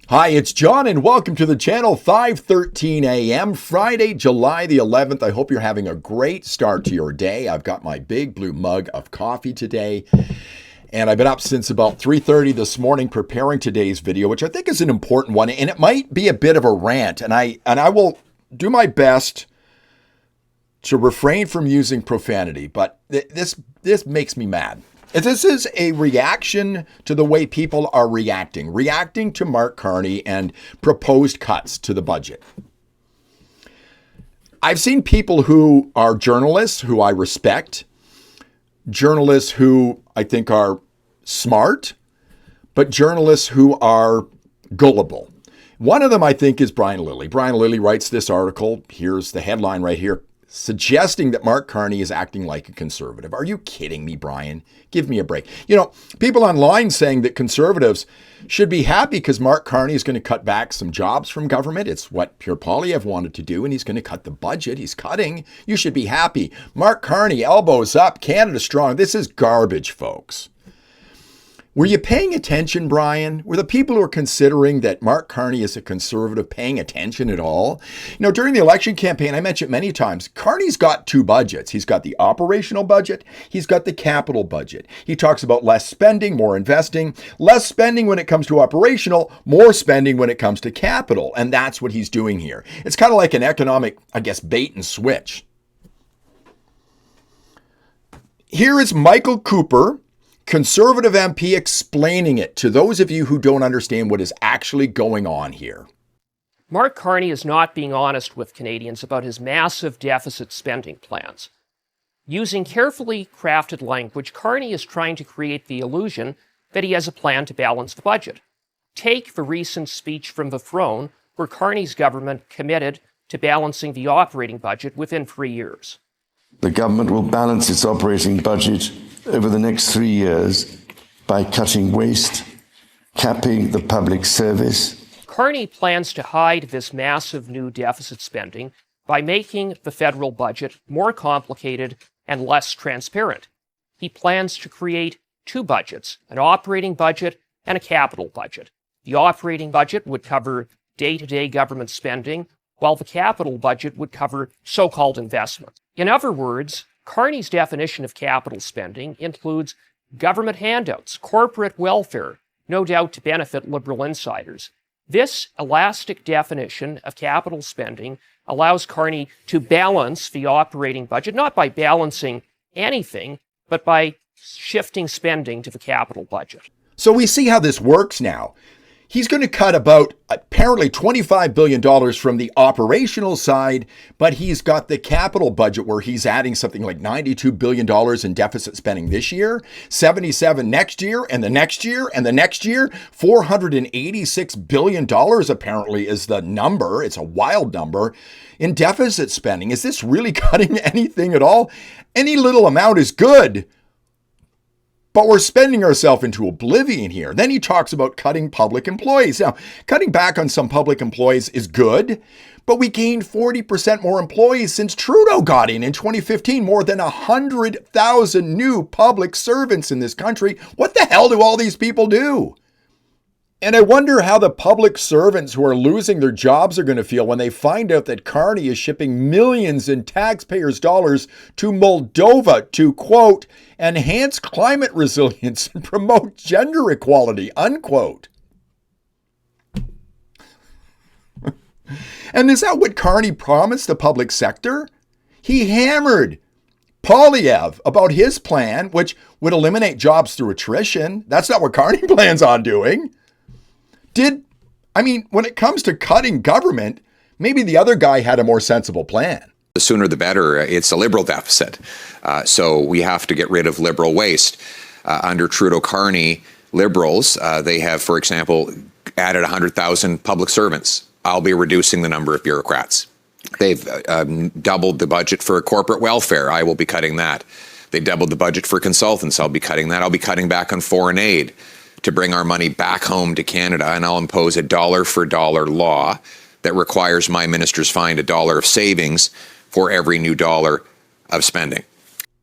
Hi, it's John, and welcome to the channel. 5:13 a.m. Friday, July the 11th. I hope you're having a great start to your day. I've got my big blue mug of coffee today, and I've been up since about 3:30 this morning preparing today's video, which I think is an important one, and it might be a bit of a rant, and I will do my best to refrain from using profanity, but this makes me mad. This is a reaction to the way people are reacting to Mark Carney and proposed cuts to the budget. I've seen people who are journalists who I respect, journalists who I think are smart, but journalists who are gullible. One of them, I think, is Brian Lilley. Brian Lilley writes this article. Here's the headline right here, suggesting that Mark Carney is acting like a conservative. Are you kidding me, Brian? Give me a break. You know, people online saying that conservatives should be happy because Mark Carney is going to cut back some jobs from government. It's what Pierre Poilievre wanted to do, and he's going to cut the budget. He's cutting. You should be happy. Mark Carney, elbows up, Canada strong. This is garbage, folks. Were you paying attention, Brian? Were the people who are considering that Mark Carney is a conservative paying attention at all? You know, during the election campaign, I mentioned many times, Carney's got two budgets. He's got the operational budget. He's got the capital budget. He talks about less spending, more investing, less spending when it comes to operational, more spending when it comes to capital. And that's what he's doing here. It's kind of like an economic, I guess, bait and switch. Here is Michael Cooper, Conservative MP, explaining it to those of you who don't understand what is actually going on here. Mark Carney is not being honest with Canadians about his massive deficit spending plans. Using carefully crafted language, Carney is trying to create the illusion that he has a plan to balance the budget. Take the recent speech from the throne, where Carney's government committed to balancing the operating budget within 3 years. The government will balance its operating budget over the next 3 years by cutting waste, capping the public service. Carney plans to hide this massive new deficit spending by making the federal budget more complicated and less transparent. He plans to create two budgets, an operating budget and a capital budget. The operating budget would cover day-to-day government spending, while the capital budget would cover so-called investment. In other words, Carney's definition of capital spending includes government handouts, corporate welfare, no doubt to benefit liberal insiders. This elastic definition of capital spending allows Carney to balance the operating budget, not by balancing anything, but by shifting spending to the capital budget. So we see how this works now. He's going to cut about apparently $25 billion from the operational side, but he's got the capital budget where he's adding something like $92 billion in deficit spending this year, 77 next year, and the next year, and the next year. $486 billion apparently is the number. It's a wild number in deficit spending. Is this really cutting anything at all? Any little amount is good. But we're spending ourselves into oblivion here. Then he talks about cutting public employees. Now, cutting back on some public employees is good, but we gained 40% more employees since Trudeau got in 2015, more than 100,000 new public servants in this country. What the hell do all these people do? And I wonder how the public servants who are losing their jobs are going to feel when they find out that Carney is shipping millions in taxpayers' dollars to Moldova to, quote, enhance climate resilience and promote gender equality, unquote. And is that what Carney promised the public sector? He hammered Poilievre about his plan, which would eliminate jobs through attrition. That's not what Carney plans on doing. When it comes to cutting government, maybe the other guy had a more sensible plan. The sooner the better. It's a liberal deficit. So we have to get rid of liberal waste. Under Trudeau-Carney, liberals, they have, for example, added 100,000 public servants. I'll be reducing the number of bureaucrats. They've doubled the budget for corporate welfare. I will be cutting that. They doubled the budget for consultants. I'll be cutting that. I'll be cutting back on foreign aid to bring our money back home to Canada, and I'll impose a dollar-for-dollar law that requires my ministers find $1 of savings for every new dollar of spending.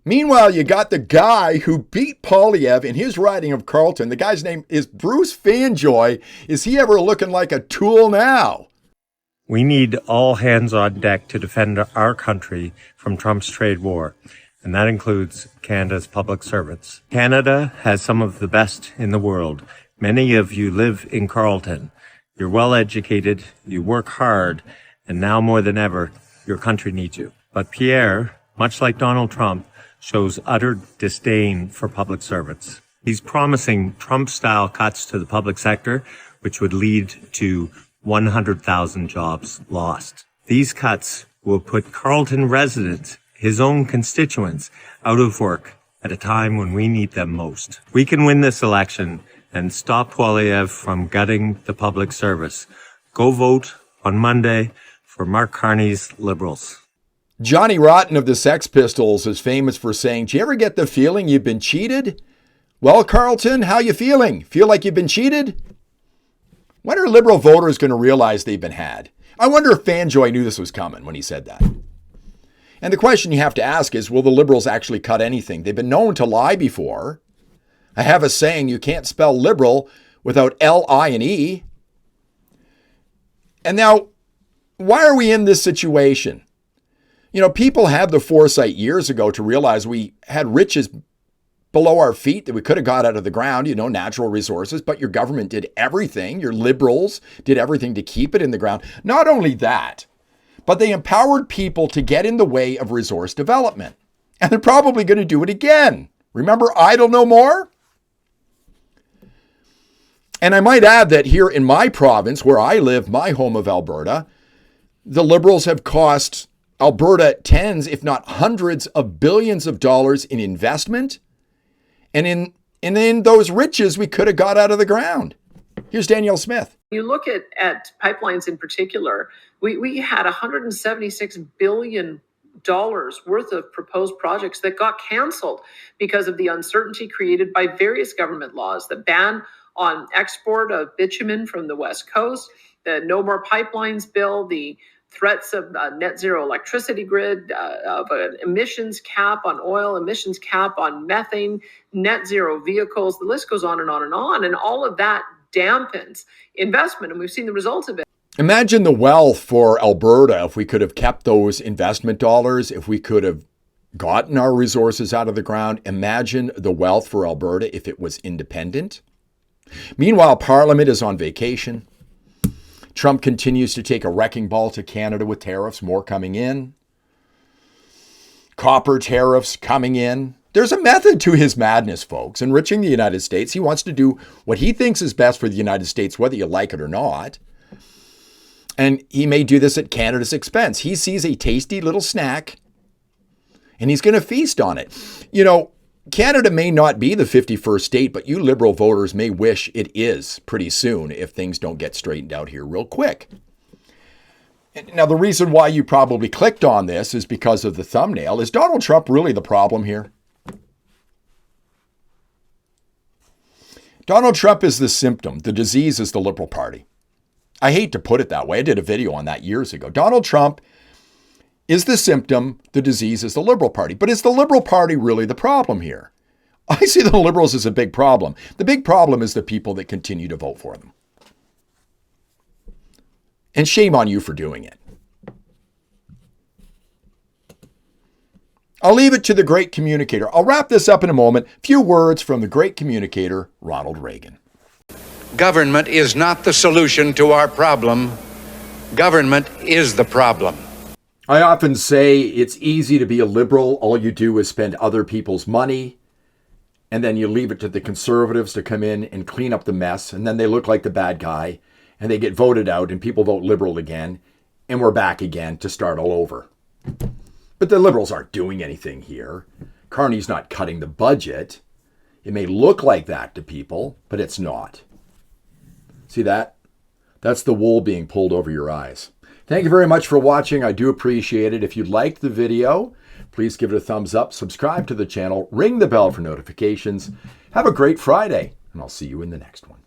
Meanwhile, you got the guy who beat Poilievre in his riding of Carleton. The guy's name is Bruce Fanjoy. Is he ever looking like a tool now? We need all hands on deck to defend our country from Trump's trade war, and that includes Canada's public servants. Canada has some of the best in the world. Many of you live in Carleton. You're well educated, you work hard, and now more than ever, your country needs you. But Pierre, much like Donald Trump, shows utter disdain for public servants. He's promising Trump-style cuts to the public sector, which would lead to 100,000 jobs lost. These cuts will put Carleton residents, his own constituents, out of work at a time when we need them most. We can win this election and stop Poilievre from gutting the public service. Go vote on Monday for Mark Carney's Liberals. Johnny Rotten of the Sex Pistols is famous for saying, "Do you ever get the feeling you've been cheated?" Well, Carleton, how you feeling? Feel like you've been cheated? When are Liberal voters going to realize they've been had? I wonder if Fanjoy knew this was coming when he said that. And the question you have to ask is, will the Liberals actually cut anything? They've been known to lie before. I have a saying, you can't spell liberal without L-I-N-E. And now, why are we in this situation? You know, people had the foresight years ago to realize we had riches below our feet that we could have got out of the ground, you know, natural resources, but your government did everything. Your Liberals did everything to keep it in the ground. Not only that, but they empowered people to get in the way of resource development. And they're probably going to do it again. Remember idle no more? And I might add that here in my province, where I live, my home of Alberta, the Liberals have cost Alberta tens, if not hundreds of billions of dollars in investment. And in those riches we could have got out of the ground. Here's Danielle Smith. You look at pipelines in particular, we had $176 billion worth of proposed projects that got canceled because of the uncertainty created by various government laws, the ban on export of bitumen from the West Coast, the No More Pipelines bill, the threats of a net zero electricity grid, of an emissions cap on oil, emissions cap on methane, net zero vehicles. The list goes on and on and on. And all of that dampens investment. And we've seen the results of it. Imagine the wealth for Alberta if we could have kept those investment dollars, if we could have gotten our resources out of the ground. Imagine the wealth for Alberta if it was independent. Meanwhile, Parliament is on vacation. Trump continues to take a wrecking ball to Canada with tariffs, more coming in. Copper tariffs coming in. There's a method to his madness, folks. Enriching the United States. He wants to do what he thinks is best for the United States, whether you like it or not. And he may do this at Canada's expense. He sees a tasty little snack, and he's going to feast on it. You know, Canada may not be the 51st state, but you Liberal voters may wish it is pretty soon if things don't get straightened out here real quick. Now, the reason why you probably clicked on this is because of the thumbnail. Is Donald Trump really the problem here? Donald Trump is the symptom. The disease is the Liberal Party. I hate to put it that way. I did a video on that years ago. Donald Trump is the symptom, the disease is the Liberal Party. But is the Liberal Party really the problem here? I see the Liberals as a big problem. The big problem is the people that continue to vote for them. And shame on you for doing it. I'll leave it to the great communicator. I'll wrap this up in a moment. Few words from the great communicator, Ronald Reagan. Government is not the solution to our problem. Government is the problem. I often say it's easy to be a Liberal. All you do is spend other people's money, and then you leave it to the Conservatives to come in and clean up the mess, and then they look like the bad guy, and they get voted out, and people vote Liberal again, and we're back again to start all over. But the Liberals aren't doing anything here. Carney's not cutting the budget. It may look like that to people, but it's not. See that? That's the wool being pulled over your eyes. Thank you very much for watching. I do appreciate it. If you liked the video, please give it a thumbs up, subscribe to the channel, ring the bell for notifications. Have a great Friday, and I'll see you in the next one.